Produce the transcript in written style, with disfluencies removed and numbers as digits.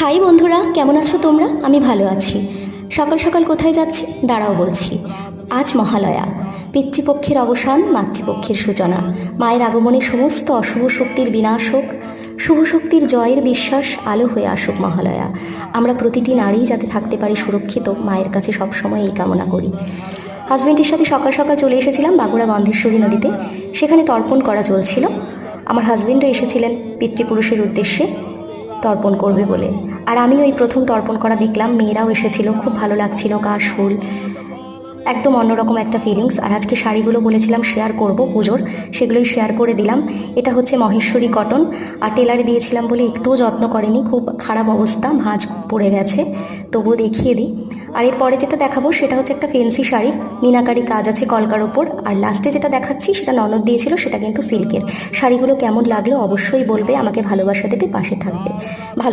High বন্ধুরা, কেমন আছো তোমরা? আমি ভালো আছি। সকাল সকাল কোথায় যাচ্ছি দাঁড়াও বলছি। আজ মহালয়া, পিতৃপক্ষের অবসান, মাতৃপক্ষের সূচনা। মায়ের আগমনে সমস্ত অশুভ শক্তির বিনাশ হোক, শুভ শক্তির জয়ের বিশ্বাস আলো হয়ে আসুক মহালয়া। আমরা প্রতিটি নারী যাতে থাকতে পারি সুরক্ষিত, মায়ের কাছে সবসময় এই কামনা করি। হাজব্যান্ডের সাথে সকাল সকাল চলে এসেছিলাম বাঁকুড়া গন্ধেশ্বরী নদীতে। সেখানে তর্পণ করা চলছিল। আমার হাজব্যান্ডও এসেছিলেন পিতৃপুরুষের উদ্দেশ্যে তর্পণ করবে বলে। আর আমিও এই প্রথম তর্পণ করা দেখলাম, মেয়েরাও এসেছিল, খুব ভালো লাগছিল। কাশফুল, একদম অন্যরকম একটা ফিলিংস। আর আজকে শাড়িগুলো বলেছিলাম শেয়ার করব পুজোর, সেগুলোই শেয়ার করে দিলাম। এটা হচ্ছে মহেশ্বরী কটন, আর টেলারে দিয়েছিলাম বলে একটুও যত্ন করেনি, খুব খারাপ অবস্থা, ভাঁজ পড়ে গেছে, তবুও দেখিয়ে দিই। আর এরপরে যেটা দেখাবো সেটা হচ্ছে একটা ফেন্সি শাড়ি, মিনাকারি কাজ আছে কলকার ওপর। আর লাস্টে যেটা দেখাচ্ছি সেটা ননদ দিয়েছিল, সেটা কিন্তু সিল্কের। শাড়িগুলো কেমন লাগলো অবশ্যই বলবে, আমাকে ভালোবাসা দেবে, পাশে থাকবে। ভালো